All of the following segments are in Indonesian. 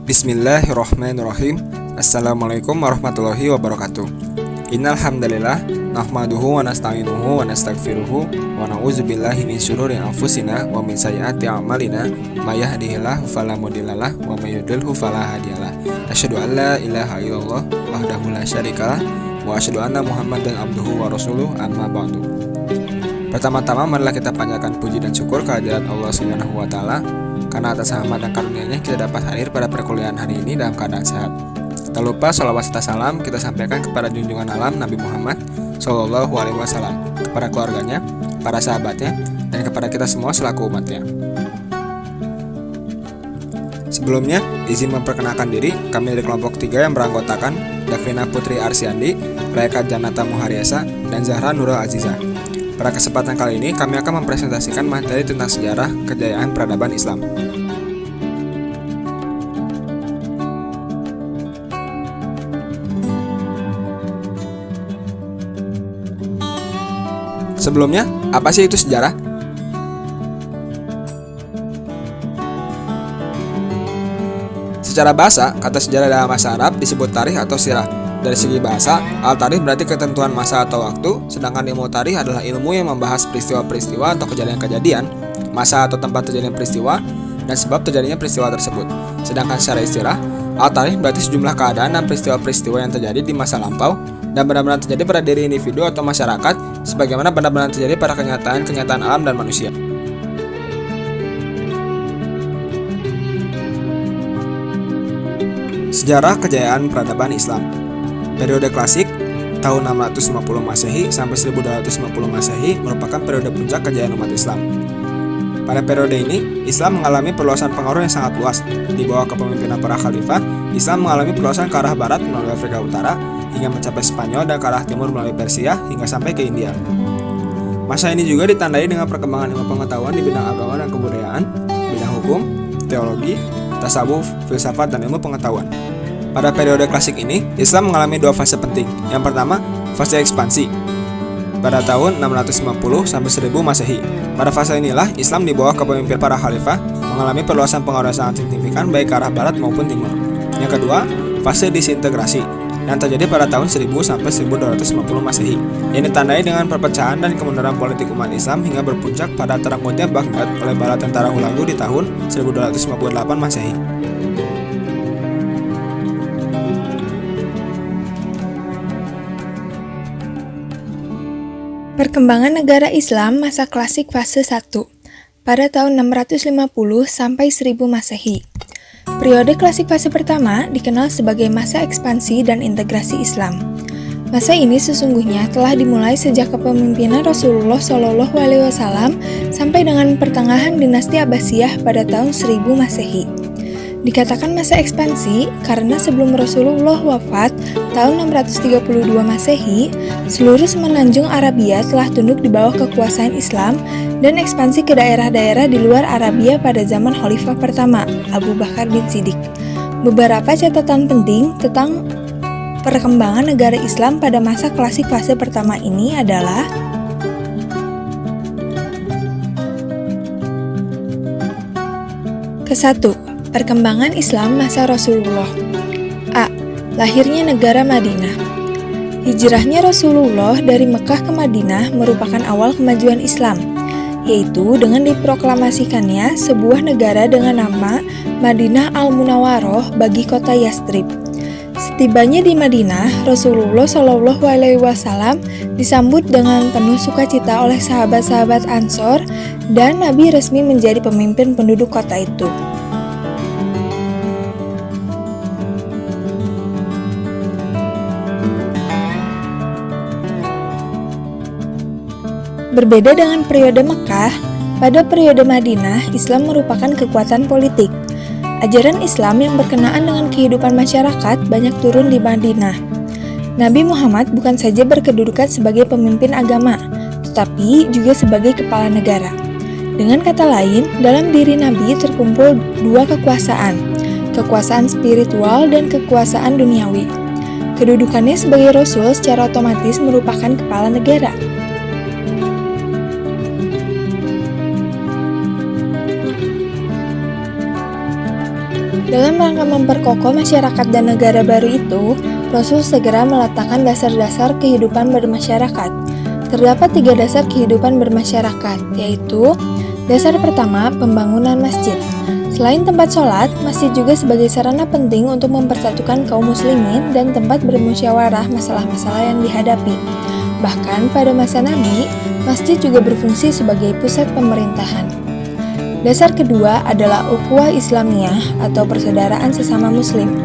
Bismillahirrahmanirrahim. Assalamualaikum warahmatullahi wabarakatuh. Innal hamdalillah nahmaduhu wa nasta'inuhu wa nastaghfiruhu wa na'udzubillahi min syururi anfusina wa min sayyiati a'malina may yahdihillahu fala mudhillalah wa may yudhlilhu fala hadiyalah. Asyhadu an la ilaha illallah wahdahu la syarikalah wa asyhadu anna Muhammadan abduhu wa rasuluh amma ba'du. Pertama-tama marilah kita panjatkan puji dan syukur kehadirat Allah Subhanahu wa taala karena atas rahmat dan karunia-Nya kita dapat hadir pada perkuliahan hari ini dalam keadaan sehat. Tak lupa sholawat serta salam kita sampaikan kepada junjungan alam Nabi Muhammad Sallallahu Alaihi Wasallam, kepada keluarganya, para sahabatnya, dan kepada kita semua selaku umatnya. Sebelumnya, izin memperkenalkan diri, kami dari kelompok 3 yang beranggotakan Davina Putri Arsyandi, Raika Janata Muharyasa, dan Zahra Nurul Azizah. Pada kesempatan kali ini, kami akan mempresentasikan materi tentang sejarah kejayaan peradaban Islam. Sebelumnya, apa sih itu sejarah? Secara bahasa, kata sejarah dalam bahasa Arab disebut tarikh atau sirah. Dari segi bahasa, al-tarikh berarti ketentuan masa atau waktu, sedangkan ilmu tarikh adalah ilmu yang membahas peristiwa-peristiwa atau kejadian-kejadian, masa atau tempat terjadinya peristiwa, dan sebab terjadinya peristiwa tersebut. Sedangkan secara istilah, al-tarikh berarti sejumlah keadaan dan peristiwa-peristiwa yang terjadi di masa lampau dan benar-benar terjadi pada diri individu atau masyarakat, sebagaimana benar-benar terjadi pada kenyataan alam dan manusia. Sejarah kejayaan peradaban Islam. Periode klasik tahun 650 Masehi sampai 1250 Masehi merupakan periode puncak kejayaan umat Islam. Pada periode ini, Islam mengalami perluasan pengaruh yang sangat luas. Di bawah kepemimpinan para khalifah, Islam mengalami perluasan ke arah barat melalui Afrika Utara hingga mencapai Spanyol dan ke arah timur melalui Persia hingga sampai ke India. Masa ini juga ditandai dengan perkembangan ilmu pengetahuan di bidang agama dan kebudayaan, bidang hukum, teologi, tasawuf, filsafat, dan ilmu pengetahuan. Pada periode klasik ini, Islam mengalami 2 fase penting. Yang pertama, fase ekspansi pada tahun 650 sampai 1000 Masehi. Pada fase inilah Islam di bawah kepemimpinan para khalifah mengalami perluasan pengaruh yang sangat signifikan baik ke arah barat maupun timur. Yang kedua, fase disintegrasi yang terjadi pada tahun 1000 sampai 1250 Masehi. Yang ditandai dengan perpecahan dan kemunduran politik umat Islam hingga berpuncak pada terangkutnya Baghdad oleh bala tentara Hulagu di tahun 1258 Masehi. Perkembangan negara Islam masa klasik fase 1 pada tahun 650 sampai 1000 Masehi. Periode klasik fase pertama dikenal sebagai masa ekspansi dan integrasi Islam. Masa ini sesungguhnya telah dimulai sejak kepemimpinan Rasulullah Shallallahu Alaihi Wasallam sampai dengan pertengahan dinasti Abbasiyah pada tahun 1000 Masehi. Dikatakan masa ekspansi karena sebelum Rasulullah wafat tahun 632 Masehi, seluruh semenanjung Arabia telah tunduk di bawah kekuasaan Islam dan ekspansi ke daerah-daerah di luar Arabia pada zaman Khalifah pertama, Abu Bakar bin Siddiq. Beberapa catatan penting tentang perkembangan negara Islam pada masa klasik fase pertama ini adalah: Ke-1. Perkembangan Islam masa Rasulullah. A. Lahirnya negara Madinah. Hijrahnya Rasulullah dari Mekah ke Madinah merupakan awal kemajuan Islam, yaitu dengan diproklamasikannya sebuah negara dengan nama Madinah Al-Munawwaroh bagi kota Yastrib. Setibanya di Madinah, Rasulullah Shallallahu Alaihi Wasallam disambut dengan penuh sukacita oleh sahabat-sahabat Ansor dan Nabi resmi menjadi pemimpin penduduk kota itu. Berbeda dengan periode Mekah, pada periode Madinah, Islam merupakan kekuatan politik. Ajaran Islam yang berkenaan dengan kehidupan masyarakat banyak turun di Madinah. Nabi Muhammad bukan saja berkedudukan sebagai pemimpin agama, tetapi juga sebagai kepala negara. Dengan kata lain, dalam diri Nabi terkumpul 2 kekuasaan spiritual dan kekuasaan duniawi. Kedudukannya sebagai Rasul secara otomatis merupakan kepala negara. Dalam rangka memperkokoh masyarakat dan negara baru itu, Rasul segera meletakkan dasar-dasar kehidupan bermasyarakat. Terdapat 3 dasar kehidupan bermasyarakat, yaitu dasar pertama, pembangunan masjid. Selain tempat sholat, masjid juga sebagai sarana penting untuk mempersatukan kaum muslimin dan tempat bermusyawarah masalah-masalah yang dihadapi. Bahkan pada masa Nabi, masjid juga berfungsi sebagai pusat pemerintahan. Dasar kedua adalah ukhuwah Islamiyah atau persaudaraan sesama muslim.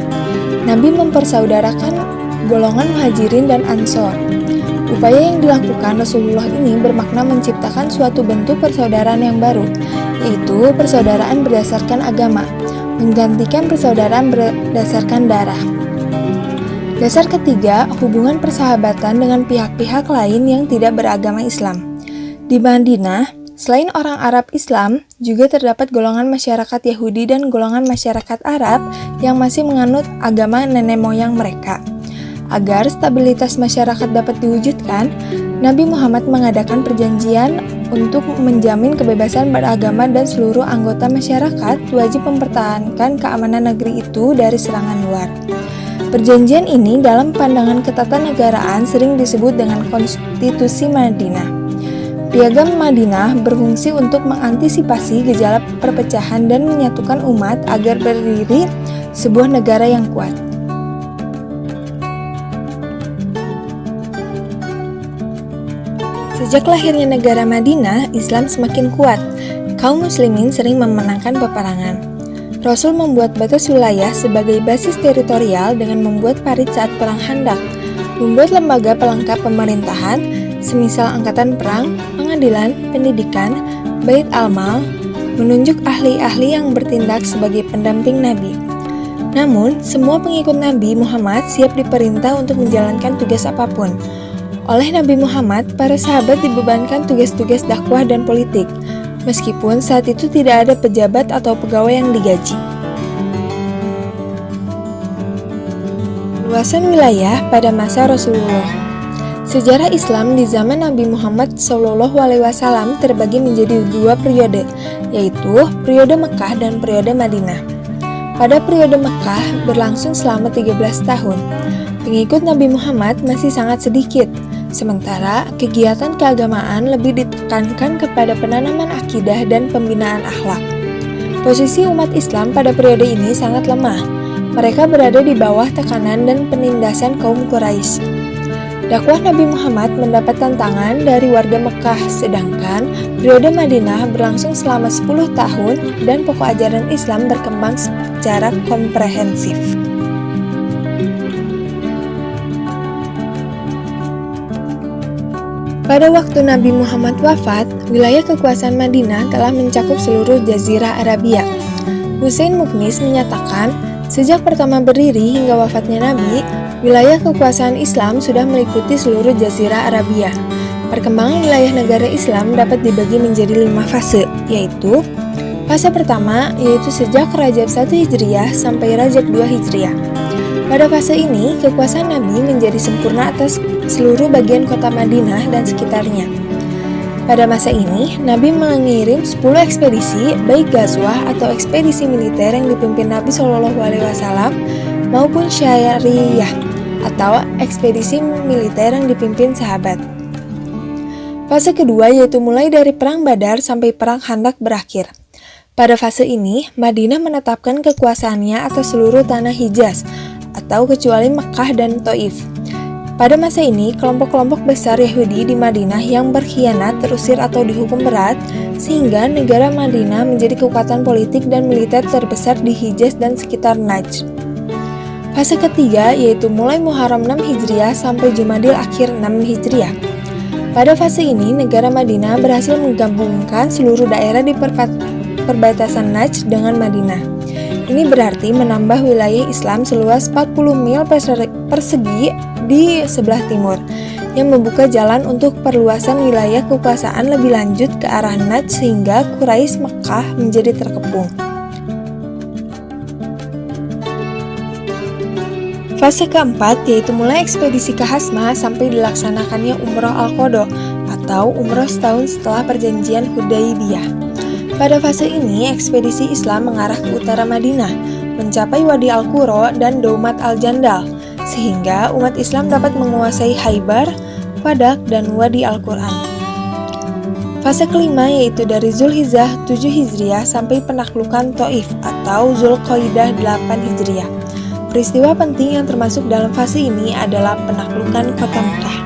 Nabi mempersaudarakan golongan muhajirin dan ansor. Upaya yang dilakukan Rasulullah ini bermakna menciptakan suatu bentuk persaudaraan yang baru, yaitu persaudaraan berdasarkan agama, menggantikan persaudaraan berdasarkan darah. Dasar ketiga, hubungan persahabatan dengan pihak-pihak lain yang tidak beragama Islam. Di Madinah, selain orang Arab Islam, juga terdapat golongan masyarakat Yahudi dan golongan masyarakat Arab yang masih menganut agama nenek moyang mereka. Agar stabilitas masyarakat dapat diwujudkan, Nabi Muhammad mengadakan perjanjian untuk menjamin kebebasan beragama dan seluruh anggota masyarakat wajib mempertahankan keamanan negeri itu dari serangan luar. Perjanjian ini dalam pandangan ketatanegaraan sering disebut dengan Konstitusi Madinah. Piagam Madinah berfungsi untuk mengantisipasi gejala perpecahan dan menyatukan umat agar berdiri sebuah negara yang kuat. Sejak lahirnya negara Madinah, Islam semakin kuat. Kaum muslimin sering memenangkan peperangan. Rasul membuat batas wilayah sebagai basis teritorial dengan membuat parit saat perang Khandaq, membuat lembaga pelengkap pemerintahan, semisal angkatan perang, pengadilan, pendidikan, bait al-mal, menunjuk ahli-ahli yang bertindak sebagai pendamping Nabi. Namun, semua pengikut Nabi Muhammad siap diperintah untuk menjalankan tugas apapun. Oleh Nabi Muhammad, para sahabat dibebankan tugas-tugas dakwah dan politik, meskipun saat itu tidak ada pejabat atau pegawai yang digaji. Luasan wilayah pada masa Rasulullah. Sejarah Islam di zaman Nabi Muhammad SAW terbagi menjadi 2 periode, yaitu periode Mekah dan periode Madinah. Pada periode Mekah berlangsung selama 13 tahun. Pengikut Nabi Muhammad masih sangat sedikit, sementara kegiatan keagamaan lebih ditekankan kepada penanaman akidah dan pembinaan akhlak. Posisi umat Islam pada periode ini sangat lemah. Mereka berada di bawah tekanan dan penindasan kaum Quraisy. Dakwah Nabi Muhammad mendapat tantangan dari warga Mekah, sedangkan periode Madinah berlangsung selama 10 tahun dan pokok ajaran Islam berkembang secara komprehensif. Pada waktu Nabi Muhammad wafat, wilayah kekuasaan Madinah telah mencakup seluruh Jazirah Arabia. Husain Muqnis menyatakan, sejak pertama berdiri hingga wafatnya Nabi, wilayah kekuasaan Islam sudah meliputi seluruh Jazirah Arabia. Perkembangan wilayah negara Islam dapat dibagi menjadi 5 fase, yaitu fase pertama, yaitu sejak Rajab 1 Hijriah sampai Rajab 2 Hijriah. Pada fase ini, kekuasaan Nabi menjadi sempurna atas seluruh bagian kota Madinah dan sekitarnya. Pada masa ini, Nabi mengirim 10 ekspedisi, baik ghazwah atau ekspedisi militer yang dipimpin Nabi SAW, maupun syariah atau ekspedisi militer yang dipimpin sahabat. Fase kedua yaitu mulai dari Perang Badar sampai Perang Khandaq berakhir. Pada fase ini, Madinah menetapkan kekuasaannya atas seluruh tanah Hijaz, atau kecuali Mekah dan Taif. Pada masa ini, kelompok-kelompok besar Yahudi di Madinah yang berkhianat terusir atau dihukum berat, sehingga negara Madinah menjadi kekuatan politik dan militer terbesar di Hijaz dan sekitar Najd. Fase ketiga yaitu mulai Muharram 6 Hijriah sampai Jumadil Akhir 6 Hijriah. Pada fase ini, negara Madinah berhasil menggabungkan seluruh daerah di perbatasan Najd dengan Madinah. Ini berarti menambah wilayah Islam seluas 40 mil persegi di sebelah timur, yang membuka jalan untuk perluasan wilayah kekuasaan lebih lanjut ke arah Najd sehingga Quraisy Mekah menjadi terkepung. Fase keempat yaitu mulai ekspedisi ke Hasma sampai dilaksanakannya Umroh Al-Qadha atau umroh setahun setelah perjanjian Hudaybiyah. Pada fase ini, ekspedisi Islam mengarah ke utara Madinah, mencapai Wadi Al-Qura dan Daumat Al-Jandal, sehingga umat Islam dapat menguasai Khaybar, Fadak, dan Wadi Al-Quran. Fase kelima yaitu dari Zulhijjah 7 Hijriah sampai penaklukan Taif atau Zulqaidah 8 Hijriah. Peristiwa penting yang termasuk dalam fase ini adalah penaklukan kota Mekah.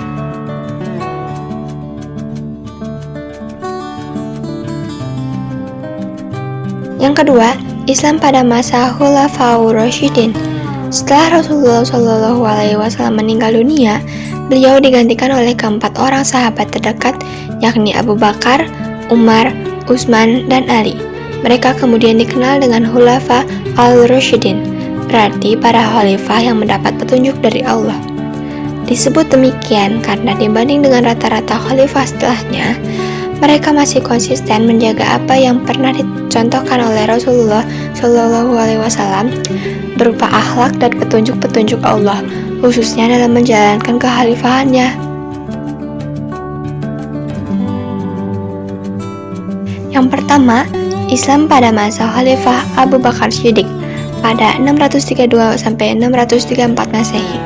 Yang kedua, Islam pada masa Khulafaur Rasyidin. Setelah Rasulullah SAW meninggal dunia, beliau digantikan oleh keempat orang sahabat terdekat, yakni Abu Bakar, Umar, Utsman, dan Ali. Mereka kemudian dikenal dengan Khulafa al-Rasyidin, berarti para khalifah yang mendapat petunjuk dari Allah. Disebut demikian karena dibanding dengan rata-rata khalifah setelahnya, mereka masih konsisten menjaga apa yang pernah dicontohkan oleh Rasulullah SAW berupa akhlak dan petunjuk-petunjuk Allah, khususnya dalam menjalankan kekhalifahannya. Yang pertama, Islam pada masa Khalifah Abu Bakar Shiddiq pada 632 sampai 634 Masehi.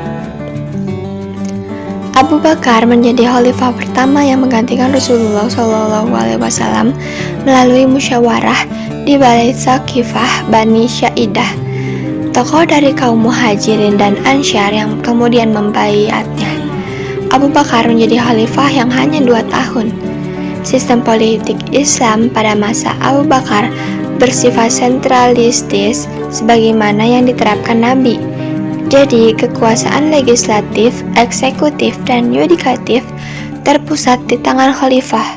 Abu Bakar menjadi khalifah pertama yang menggantikan Rasulullah SAW melalui musyawarah di Balai Saqifah Bani Syaidah, tokoh dari kaum Muhajirin dan Ansyar yang kemudian membaiatnya. Abu Bakar menjadi khalifah yang hanya 2 tahun. Sistem politik Islam pada masa Abu Bakar bersifat sentralistis sebagaimana yang diterapkan Nabi. Jadi, kekuasaan legislatif, eksekutif, dan yudikatif terpusat di tangan khalifah.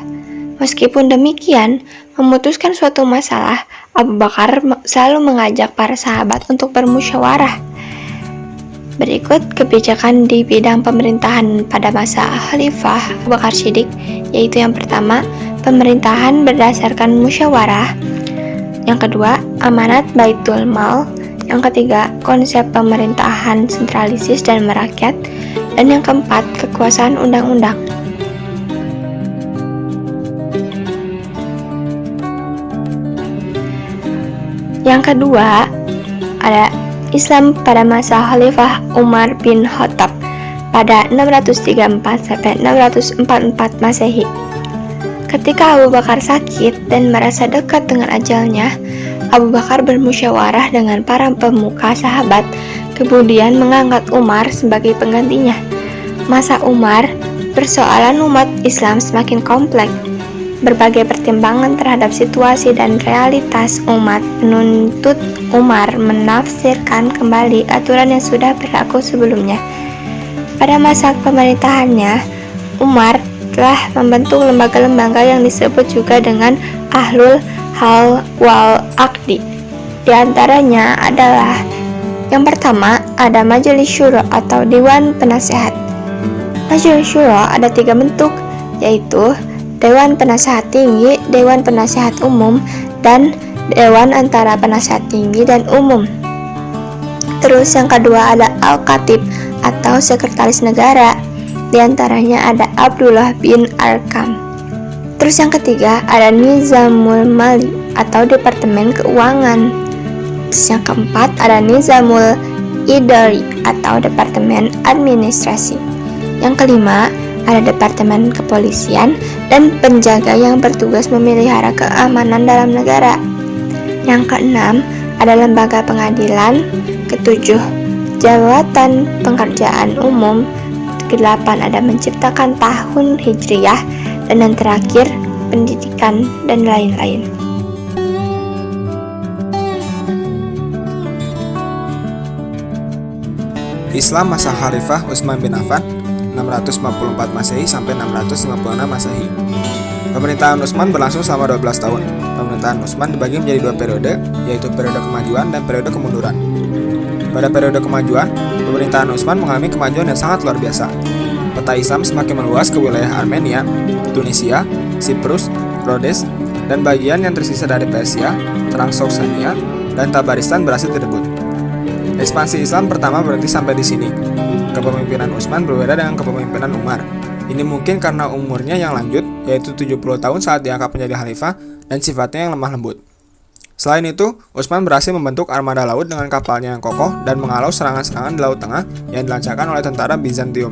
Meskipun demikian, memutuskan suatu masalah, Abu Bakar selalu mengajak para sahabat untuk bermusyawarah. Berikut kebijakan di bidang pemerintahan pada masa Khalifah Abu Bakar Shiddiq, yaitu yang pertama, pemerintahan berdasarkan musyawarah. Yang kedua, amanat Baitul Mal. Yang ketiga, konsep pemerintahan sentralisis dan merakyat. Dan yang keempat, kekuasaan undang-undang. Yang kedua, ada Islam pada masa Khalifah Umar bin Khattab pada 634 sampai 644 Masehi. Ketika Abu Bakar sakit dan merasa dekat dengan ajalnya, Abu Bakar bermusyawarah dengan para pemuka sahabat, kemudian mengangkat Umar sebagai penggantinya. Masa Umar, persoalan umat Islam semakin kompleks. Berbagai pertimbangan terhadap situasi dan realitas umat menuntut Umar menafsirkan kembali aturan yang sudah berlaku sebelumnya. Pada masa pemerintahannya, Umar telah membentuk lembaga-lembaga yang disebut juga dengan Ahlul Hal wal Aqdi. Di antaranya adalah yang pertama, ada Majelis Syuro atau Dewan Penasehat. Majelis Syuro ada 3 bentuk, yaitu Dewan Penasehat Tinggi, Dewan Penasehat Umum, dan Dewan Antara Penasehat Tinggi dan Umum. Terus yang kedua ada Al-Khatib atau Sekretaris Negara. Di antaranya ada Abdullah bin Arkam. Terus yang ketiga ada Nizamul Mali atau Departemen Keuangan. Terus yang keempat ada Nizamul Idari atau Departemen Administrasi. Yang kelima ada Departemen Kepolisian dan penjaga yang bertugas memelihara keamanan dalam negara. Yang keenam ada Lembaga Pengadilan. Ketujuh, Jabatan Pekerjaan Umum. Kedelapan ada Menciptakan Tahun Hijriyah. Dan yang terakhir, pendidikan dan lain-lain. Islam masa Khalifah Utsman bin Affan 654 Masehi sampai 656 Masehi. Pemerintahan Utsman berlangsung selama 12 tahun. Pemerintahan Utsman dibagi menjadi 2 periode, yaitu periode kemajuan dan periode kemunduran. Pada periode kemajuan, pemerintahan Utsman mengalami kemajuan yang sangat luar biasa. Peta Islam semakin meluas ke wilayah Armenia, Tunisia, Siprus, Rhodes, dan bagian yang tersisa dari Persia, Transoxania, dan Tabaristan berhasil direbut. Ekspansi Islam pertama berhenti sampai di sini. Kepemimpinan Utsman berbeda dengan kepemimpinan Umar. Ini mungkin karena umurnya yang lanjut, yaitu 70 tahun saat diangkat menjadi khalifah, dan sifatnya yang lemah lembut. Selain itu, Utsman berhasil membentuk armada laut dengan kapalnya yang kokoh dan menghalau serangan-serangan di Laut Tengah yang dilancarkan oleh tentara Bizantium.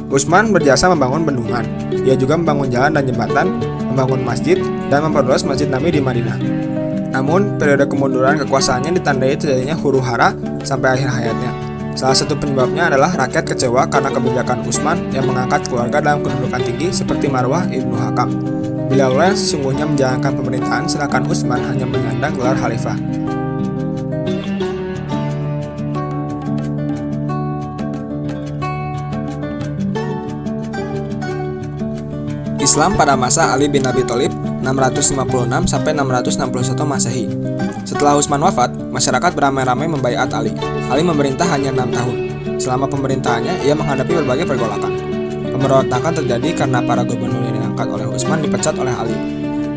Utsman berjasa membangun bendungan. Ia juga membangun jalan dan jembatan, membangun masjid, dan memperluas Masjid Nabi di Madinah. Namun, periode kemunduran kekuasaannya ditandai terjadinya huru-hara sampai akhir hayatnya. Salah satu penyebabnya adalah rakyat kecewa karena kebijakan Utsman yang mengangkat keluarga dalam kedudukan tinggi seperti Marwah ibnu Hakam. Beliau yang sesungguhnya menjalankan pemerintahan, sedangkan Utsman hanya menyandang gelar khalifah. Islam pada masa Ali bin Abi Thalib 656 sampai 661 Masehi. Setelah Utsman wafat, masyarakat beramai-ramai membaiat Ali. Ali memerintah hanya 6 tahun. Selama pemerintahannya, ia menghadapi berbagai pergolakan. Pemberontakan terjadi karena para gubernur yang diangkat oleh Utsman dipecat oleh Ali.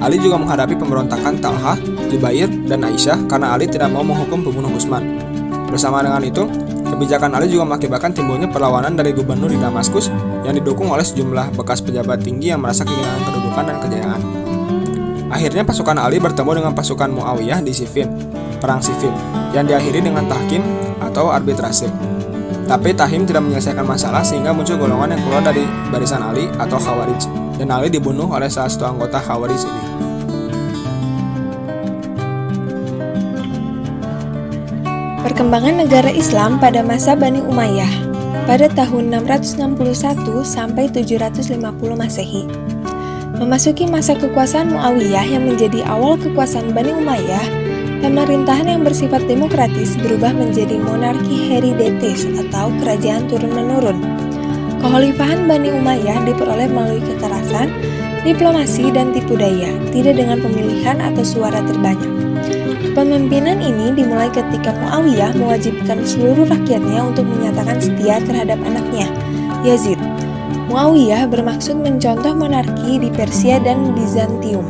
Ali juga menghadapi pemberontakan Talhah, Jubair, dan Aisyah karena Ali tidak mau menghukum pembunuh Utsman. Bersama dengan itu, kebijakan Ali juga mengakibatkan timbulnya perlawanan dari gubernur di Damaskus yang didukung oleh sejumlah bekas pejabat tinggi yang merasa kehilangan kedudukan dan kejayaan. Akhirnya pasukan Ali bertemu dengan pasukan Muawiyah di Siffin, Perang Siffin, yang diakhiri dengan tahkim atau arbitrase. Tapi tahkim tidak menyelesaikan masalah sehingga muncul golongan yang keluar dari barisan Ali atau Khawarij, dan Ali dibunuh oleh salah satu anggota Khawarij ini. Perkembangan negara Islam pada masa Bani Umayyah pada tahun 661 sampai 750 Masehi. Memasuki masa kekuasaan Muawiyah yang menjadi awal kekuasaan Bani Umayyah, pemerintahan yang bersifat demokratis berubah menjadi monarki hereditaris atau kerajaan turun-menurun. Kekhalifahan Bani Umayyah diperoleh melalui kekerasan, diplomasi, dan tipu daya, tidak dengan pemilihan atau suara terbanyak. Kepemimpinan ini dimulai ketika Muawiyah mewajibkan seluruh rakyatnya untuk menyatakan setia terhadap anaknya, Yazid. Muawiyah bermaksud mencontoh monarki di Persia dan Bizantium.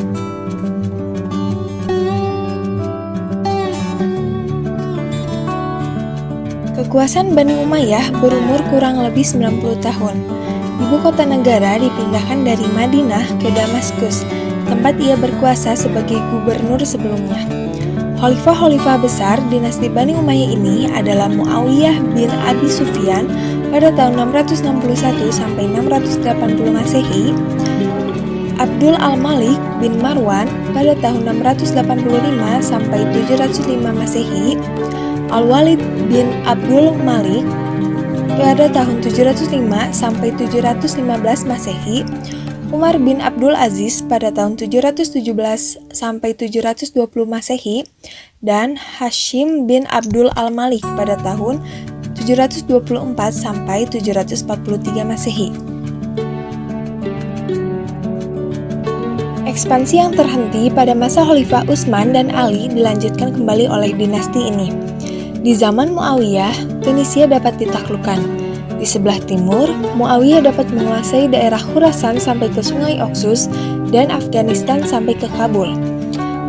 Kekuasaan Bani Umayyah berumur kurang lebih 90 tahun. Ibu kota negara dipindahkan dari Madinah ke Damaskus, tempat ia berkuasa sebagai gubernur sebelumnya. Khalifah-khalifah besar dinasti Bani Umayyah ini adalah Muawiyah bin Abi Sufyan pada tahun 661 sampai 680 Masehi, Abdul Al-Malik bin Marwan pada tahun 685 sampai 705 Masehi, Al-Walid bin Abdul Malik pada tahun 705 sampai 715 Masehi, Umar bin Abdul Aziz pada tahun 717 sampai 720 Masehi, dan Hashim bin Abdul Al-Malik pada tahun 724 sampai 743 Masehi. Ekspansi yang terhenti pada masa Khalifah Utsman dan Ali dilanjutkan kembali oleh dinasti ini. Di zaman Muawiyah, Tunisia dapat ditaklukkan. Di sebelah timur, Muawiyah dapat menguasai daerah Khurasan sampai ke Sungai Oxus dan Afghanistan sampai ke Kabul.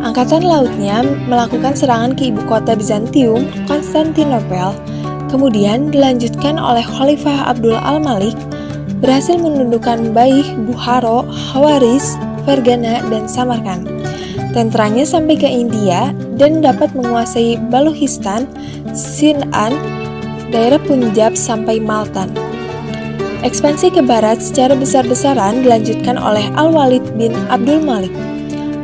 Angkatan lautnya melakukan serangan ke ibu kota Bizantium, Konstantinopel, kemudian dilanjutkan oleh Khalifah Abdul Al-Malik, berhasil menundukkan Baih, Bukhara, Khawarizm, Fergana, dan Samarkand. Tentaranya sampai ke India dan dapat menguasai Balochistan, Sin'an, daerah Punjab sampai Maltan. Ekspansi ke barat secara besar-besaran dilanjutkan oleh Al-Walid bin Abdul Malik.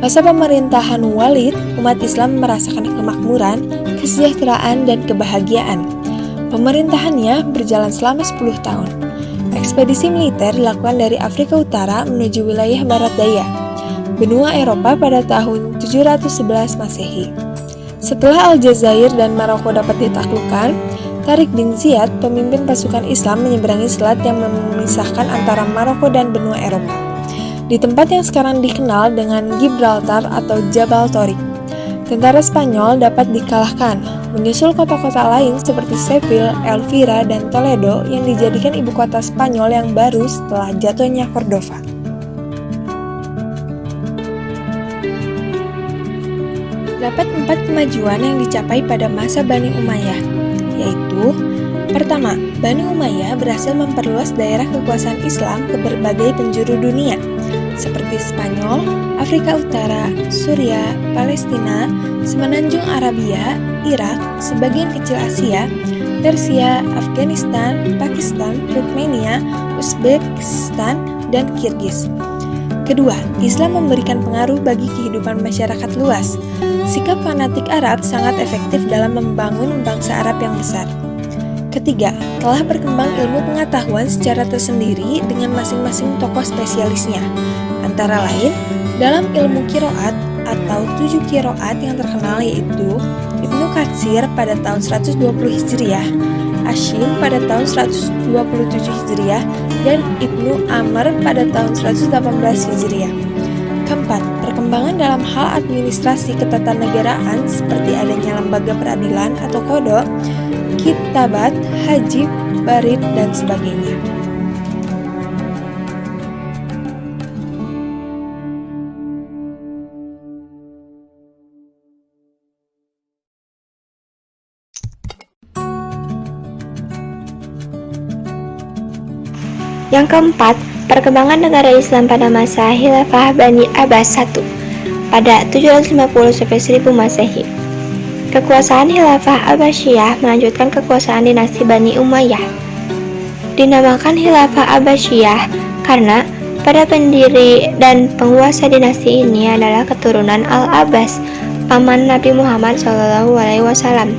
Masa pemerintahan Walid, umat Islam merasakan kemakmuran, kesejahteraan, dan kebahagiaan. Pemerintahannya berjalan selama 10 tahun. Ekspedisi militer dilakukan dari Afrika Utara menuju wilayah Barat Daya, benua Eropa pada tahun 711 Masehi. Setelah Aljazair dan Maroko dapat ditaklukkan, Tariq bin Ziyad, pemimpin pasukan Islam, menyeberangi selat yang memisahkan antara Maroko dan benua Eropa, di tempat yang sekarang dikenal dengan Gibraltar atau Jabal Tariq. Tentara Spanyol dapat dikalahkan, menyusul kota-kota lain seperti Seville, Elvira, dan Toledo yang dijadikan ibu kota Spanyol yang baru setelah jatuhnya Cordova. Terdapat 4 kemajuan yang dicapai pada masa Bani Umayyah, yaitu: pertama, Bani Umayyah berhasil memperluas daerah kekuasaan Islam ke berbagai penjuru dunia. seperti Spanyol, Afrika Utara, Suriah, Palestina, Semenanjung Arabia, Irak, sebagian kecil Asia, Persia, Afghanistan, Pakistan, Turkmenia, Uzbekistan, dan Kirgiz. Kedua, Islam memberikan pengaruh bagi kehidupan masyarakat luas. Sikap fanatik Arab sangat efektif dalam membangun bangsa Arab yang besar. Ketiga, telah berkembang ilmu pengetahuan secara tersendiri dengan masing-masing tokoh spesialisnya. Antara lain, dalam ilmu kiroat atau 7 kiroat yang terkenal yaitu Ibnu Katsir pada tahun 120 Hijriah, Asyim pada tahun 127 Hijriah, dan Ibnu Amr pada tahun 118 Hijriah. Keempat, perkembangan dalam hal administrasi ketatanegaraan seperti adanya lembaga peradilan atau kodok, kitabat, haji, barid, dan sebagainya. Yang keempat, perkembangan negara Islam pada masa Khilafah Bani Abbas I pada 750-1000 Masehi. Kekuasaan Khilafah Abbasiyah melanjutkan kekuasaan dinasti Bani Umayyah. Dinamakan Khilafah Abbasiyah karena pada pendiri dan penguasa dinasti ini adalah keturunan Al-Abbas, paman Nabi Muhammad SAW.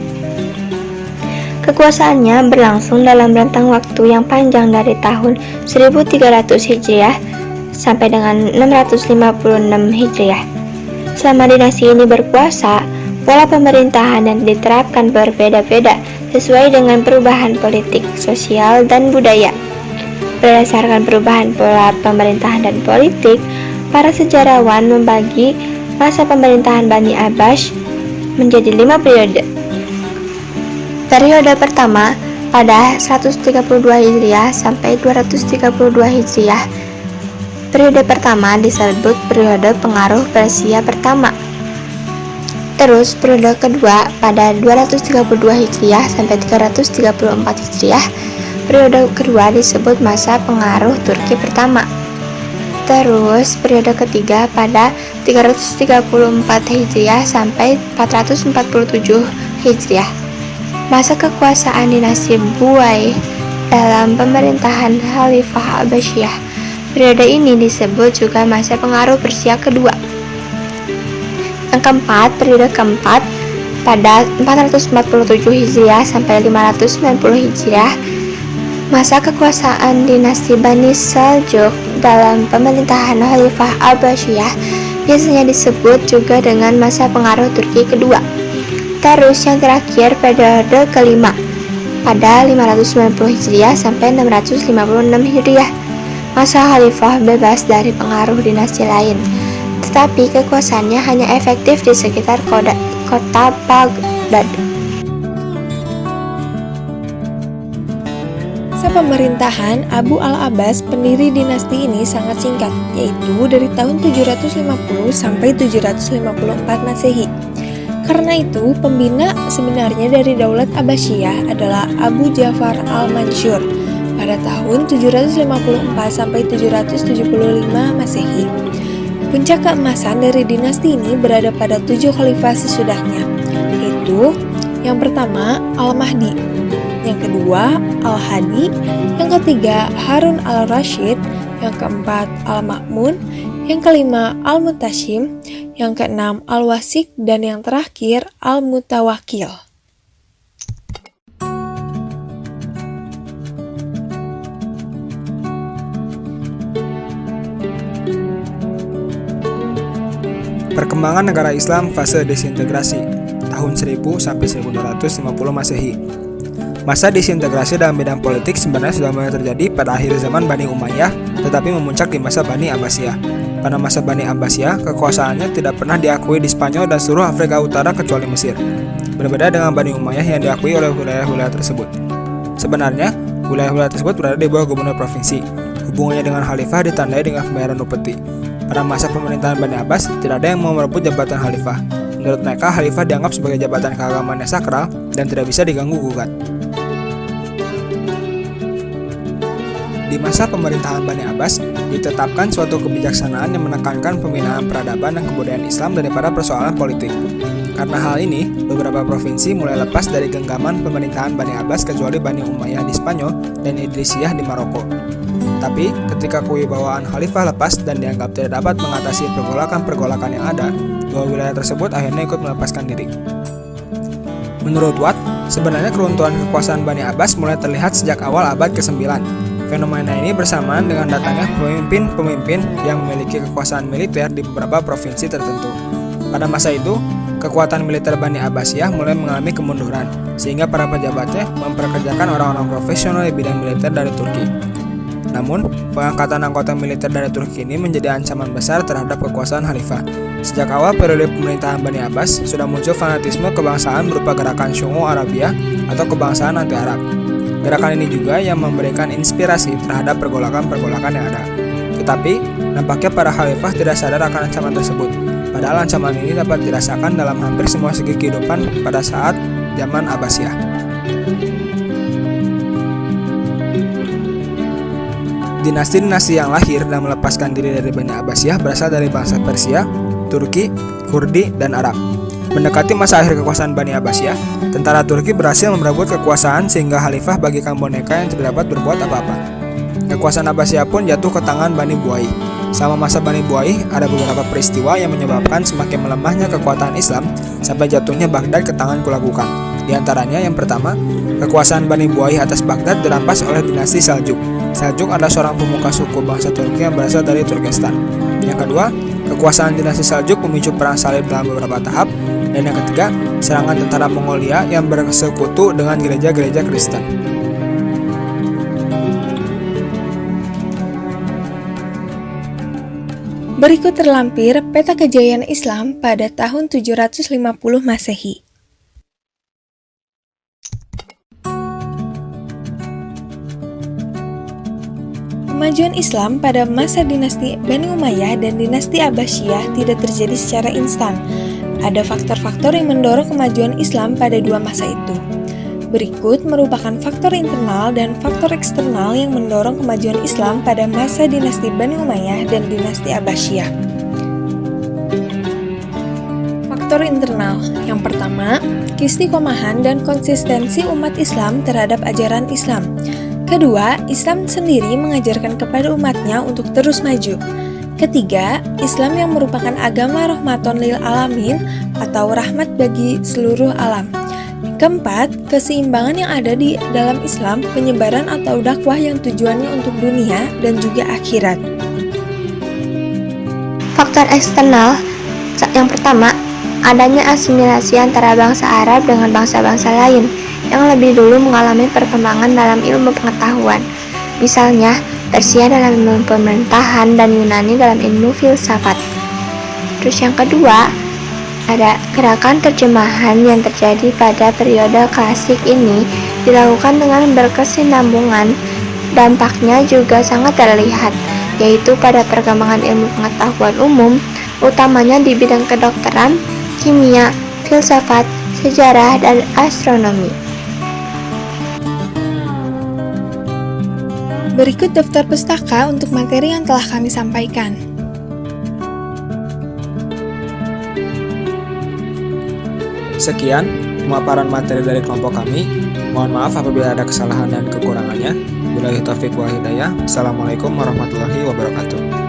Kekuasaannya berlangsung dalam rentang waktu yang panjang dari tahun 1300 Hijriah sampai dengan 656 Hijriah. Selama dinasti ini berkuasa, pola pemerintahan yang diterapkan berbeda-beda sesuai dengan perubahan politik, sosial, dan budaya. Berdasarkan perubahan pola pemerintahan dan politik, para sejarawan membagi masa pemerintahan Bani Abbas menjadi 5 periode. Periode pertama pada 132 Hijriah sampai 232 Hijriah. Periode pertama disebut periode pengaruh Persia pertama. Terus periode kedua pada 232 Hijriah sampai 334 Hijriah. Periode kedua disebut masa pengaruh Turki pertama. Terus periode ketiga pada 334 Hijriah sampai 447 Hijriah. Masa kekuasaan dinasti Buwai dalam pemerintahan Khalifah Abbasiyah. Periode ini disebut juga masa pengaruh Persia kedua. Yang keempat, periode keempat pada 447 Hijriah sampai 590 Hijriah. Masa kekuasaan dinasti Bani Seljuk dalam pemerintahan Khalifah Abbasiyah biasanya disebut juga dengan masa pengaruh Turki kedua. Terus yang terakhir periode kelima pada 590 Hijriah sampai 656 Hijriah. Masa khalifah bebas dari pengaruh dinasti lain, tetapi kekuasaannya hanya efektif di sekitar kota Baghdad. Masa pemerintahan Abu al-Abbas pendiri dinasti ini sangat singkat, yaitu dari tahun 750 sampai 754 Masehi. Karena itu, pembina sebenarnya dari Daulat Abbasiyah adalah Abu Ja'far al-Mansur pada tahun 754 sampai 775 Masehi. Puncak keemasan dari dinasti ini berada pada 7 khalifah sesudahnya, yaitu yang pertama Al-Mahdi, yang kedua Al-Hadi, yang ketiga Harun al-Rashid, yang keempat Al-Ma'mun, yang kelima Al-Mutashim, yang keenam Al-Wasik, dan yang terakhir Al-Mutawakil. Perkembangan negara Islam fase disintegrasi tahun 1000 sampai 1250 Masehi. Masa disintegrasi dalam bidang politik sebenarnya sudah mulai terjadi pada akhir zaman Bani Umayyah, tetapi memuncak di masa Bani Abbasiyah. Pada masa Bani Abbasiyah, kekuasaannya tidak pernah diakui di Spanyol dan seluruh Afrika Utara kecuali Mesir. Berbeda dengan Bani Umayyah yang diakui oleh wilayah-wilayah tersebut. Sebenarnya, wilayah-wilayah tersebut berada di bawah gubernur provinsi. Hubungannya dengan khalifah ditandai dengan pembayaran upeti. Pada masa pemerintahan Bani Abbas, tidak ada yang mau merebut jabatan khalifah. Menurut mereka, khalifah dianggap sebagai jabatan keagamaan yang sakral dan tidak bisa diganggu-gugat. Di masa pemerintahan Bani Abbas, ditetapkan suatu kebijaksanaan yang menekankan pembinaan peradaban dan kebudayaan Islam daripada persoalan politik. Karena hal ini, beberapa provinsi mulai lepas dari genggaman pemerintahan Bani Abbas kecuali Bani Umayyah di Spanyol dan Idrisiyah di Maroko. Tapi, ketika kewibawaan khalifah lepas dan dianggap tidak dapat mengatasi pergolakan-pergolakan yang ada, dua wilayah tersebut akhirnya ikut melepaskan diri. Menurut Watt, sebenarnya keruntuhan kekuasaan Bani Abbas mulai terlihat sejak awal abad ke-9. Fenomena ini bersamaan dengan datangnya pemimpin-pemimpin yang memiliki kekuasaan militer di beberapa provinsi tertentu. Pada masa itu, kekuatan militer Bani Abbasiyah mulai mengalami kemunduran, sehingga para pejabatnya memperkerjakan orang-orang profesional di bidang militer dari Turki. Namun, pengangkatan anggota militer dari Turki ini menjadi ancaman besar terhadap kekuasaan khalifah. Sejak awal periode pemerintahan Bani Abbas, sudah muncul fanatisme kebangsaan berupa gerakan Syungu Arabia atau kebangsaan anti-Arab. Gerakan ini juga yang memberikan inspirasi terhadap pergolakan-pergolakan yang ada. Tetapi, nampaknya para khalifah tidak sadar akan ancaman tersebut. Padahal ancaman ini dapat dirasakan dalam hampir semua segi kehidupan pada saat zaman Abbasiyah. Dinasti-dinasti yang lahir dan melepaskan diri dari Bani Abbasiyah berasal dari bangsa Persia, Turki, Kurdi, dan Arab. Mendekati masa akhir kekuasaan Bani Abbasiyah, tentara Turki berhasil merebut kekuasaan sehingga khalifah bagikan boneka yang tidak dapat berbuat apa-apa. Kekuasaan Abbasiyah pun jatuh ke tangan Bani Buaih. Selama masa Bani Buaih, ada beberapa peristiwa yang menyebabkan semakin melemahnya kekuatan Islam sampai jatuhnya Baghdad ke tangan Kulagukan. Di antaranya yang pertama, kekuasaan Bani Buaih atas Baghdad dirampas oleh dinasti Seljuk. Seljuk adalah seorang pemuka suku bangsa Turki yang berasal dari Turkestan. Yang kedua, kekuasaan dinasti Seljuk memicu perang salib dalam beberapa tahap. Dan yang ketiga, serangan tentara Mongolia yang bersekutu dengan gereja-gereja Kristen. Berikut terlampir peta kejayaan Islam pada tahun 750 Masehi. Kemajuan Islam pada masa dinasti Bani Umayyah dan dinasti Abbasiyah tidak terjadi secara instan. Ada faktor-faktor yang mendorong kemajuan Islam pada dua masa itu. Berikut merupakan faktor internal dan faktor eksternal yang mendorong kemajuan Islam pada masa dinasti Bani Umayyah dan dinasti Abbasiyah. Faktor internal yang pertama, keistiqomahan dan konsistensi umat Islam terhadap ajaran Islam. Kedua, Islam sendiri mengajarkan kepada umatnya untuk terus maju. Ketiga, Islam yang merupakan agama rahmaton lil alamin atau rahmat bagi seluruh alam. Keempat, keseimbangan yang ada di dalam Islam, penyebaran atau dakwah yang tujuannya untuk dunia dan juga akhirat. Faktor eksternal yang pertama, adanya asimilasi antara bangsa Arab dengan bangsa-bangsa lain yang lebih dulu mengalami perkembangan dalam ilmu pengetahuan. Misalnya, Persia dalam ilmu pemerintahan dan Yunani dalam ilmu filsafat. Terus yang kedua, ada gerakan terjemahan yang terjadi pada periode klasik ini dilakukan dengan berkesinambungan. Dampaknya juga sangat terlihat, yaitu pada perkembangan ilmu pengetahuan umum, utamanya di bidang kedokteran, kimia, filsafat, sejarah, dan astronomi. Berikut daftar pustaka untuk materi yang telah kami sampaikan. Sekian pemaparan materi dari kelompok kami. Mohon maaf apabila ada kesalahan dan kekurangannya. Billahi taufiq wal hidayah. Assalamualaikum warahmatullahi wabarakatuh.